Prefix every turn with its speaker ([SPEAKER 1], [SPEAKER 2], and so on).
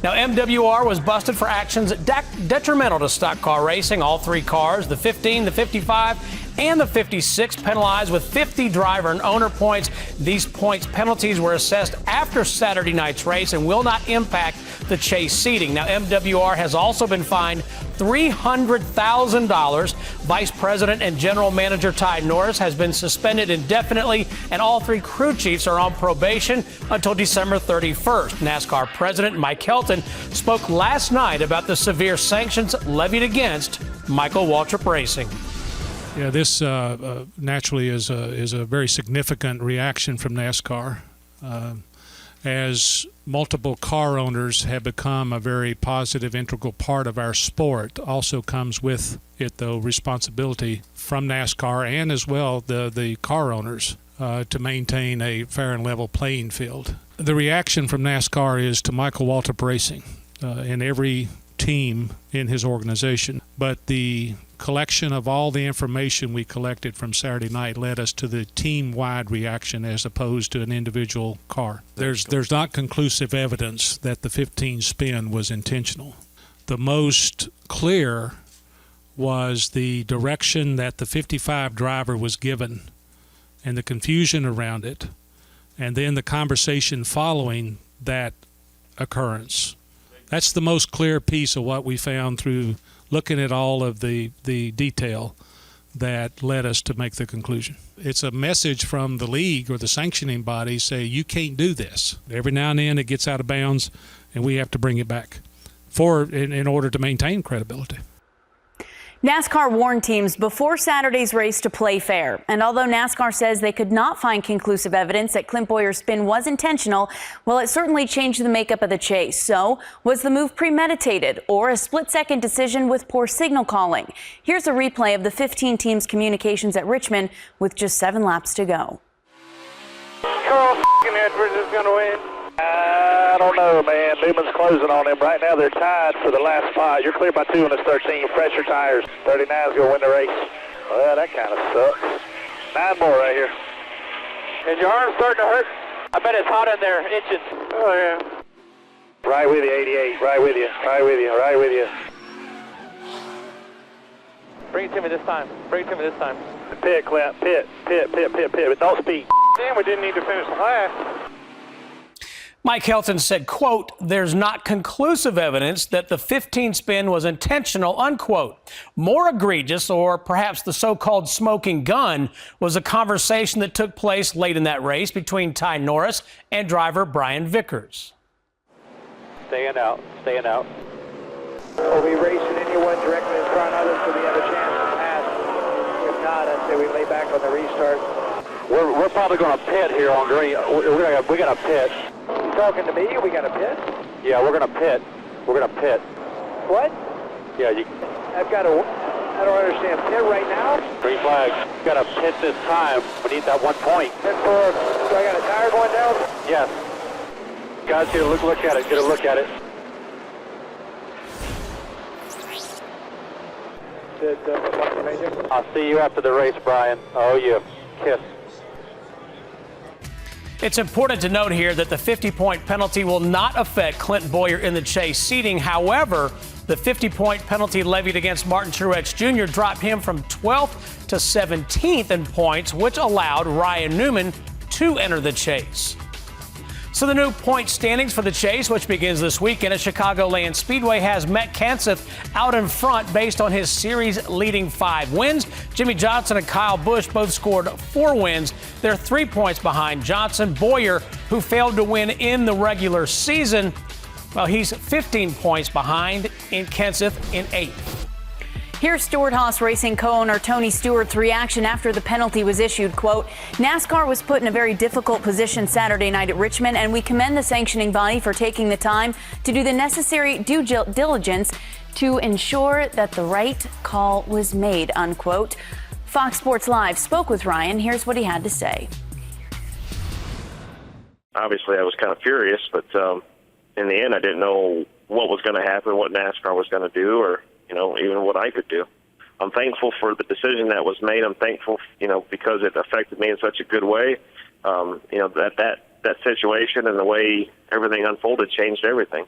[SPEAKER 1] Now, M.W.R. was busted for actions detrimental to stock car racing. All three cars, the 15, the 55, and the 56, penalized with 50 driver and owner points. These points penalties were assessed after Saturday night's race and will not impact the chase seating. Now, M.W.R. has also been fined $300,000. Vice President and General Manager Ty Norris has been suspended indefinitely, and all three crew chiefs are on probation until December 31st. NASCAR President Mike Helton spoke last night about the severe sanctions levied against Michael Waltrip Racing.
[SPEAKER 2] Yeah, this naturally is a very significant reaction from NASCAR. As multiple car owners have become a very positive, integral part of our sport, also comes with it, though, responsibility from NASCAR and as well the car owners to maintain a fair and level playing field. The reaction from NASCAR is to Michael Waltrip Racing and every team in his organization, but the collection of all the information we collected from Saturday night led us to the team-wide reaction as opposed to an individual car. There's not conclusive evidence that the 15 spin was intentional. The most clear was the direction that the 55 driver was given and the confusion around it, and then the conversation following that occurrence. That's the most clear piece of what we found through looking at all of the detail that led us to make the conclusion. It's a message from the league or the sanctioning body say you can't do this. Every now and then it gets out of bounds and we have to bring it back in order to maintain credibility.
[SPEAKER 3] NASCAR warned teams before Saturday's race to play fair. And although NASCAR says they could not find conclusive evidence that Clint Bowyer's spin was intentional, well, it certainly changed the makeup of the chase. So, was the move premeditated or a split-second decision with poor signal calling? Here's a replay of the 15 teams' communications at Richmond with just 7 laps to go.
[SPEAKER 4] Carl Edwards is going to win. I don't know, man. Newman's closing on him. Right now they're tied for the last 5. You're clear by 2 on this 13. Pressure tires. 39 is going to win the race. Well, that kind of sucks. 9 more right here. Is your arm starting to hurt? I bet it's hot in there, itching. Oh, yeah. Right with you, 88. Right with you. Right with you. Right with you. Bring it to me this time. Bring it to me this time. Pit, Clint. Pit. But don't speed. Damn, we didn't need to finish last.
[SPEAKER 1] Mike Helton said, quote, "There's not conclusive evidence that the 15 spin was intentional," unquote. More egregious, or perhaps the so-called smoking gun, was a conversation that took place late in that race between Ty Norris and driver Brian Vickers.
[SPEAKER 4] Staying out. We'll be racing anyone directly in front of us so we have a chance to pass. If not, I'd say we lay back on the restart. We're probably going to pit here on green. We're going to pit. You talking to me? We got to pit? Yeah, we're going to pit. What? Yeah, I don't understand. Pit right now? Green flag. Got to pit this time. We need that 1 point. So I got a tire going down? Yes. Guys, get a look at it. Get a look at it. I'll see you after the race, Brian. Oh, you kiss.
[SPEAKER 1] It's important to note here that the 50-point penalty will not affect Clint Bowyer in the chase seating. However, the 50-point penalty levied against Martin Truex Jr. dropped him from 12th to 17th in points, which allowed Ryan Newman to enter the chase. So the new point standings for the chase, which begins this weekend at Chicagoland Speedway, has Matt Kenseth out in front based on his series-leading 5 wins. Jimmy Johnson and Kyle Busch both scored 4 wins. They're 3 points behind Johnson. Bowyer, who failed to win in the regular season, well, he's 15 points behind in Kenseth in 8th.
[SPEAKER 3] Here's Stewart-Haas Racing co-owner Tony Stewart's reaction after the penalty was issued. Quote, "NASCAR was put in a very difficult position Saturday night at Richmond, and we commend the sanctioning body for taking the time to do the necessary due diligence to ensure that the right call was made," unquote. Fox Sports Live spoke with Ryan. Here's what he had to say.
[SPEAKER 5] Obviously, I was kind of furious, but in the end, I didn't know what was going to happen, what NASCAR was going to do, or even what I could do. I'm thankful for the decision that was made. I'm thankful, because it affected me in such a good way. That situation and the way everything unfolded changed everything.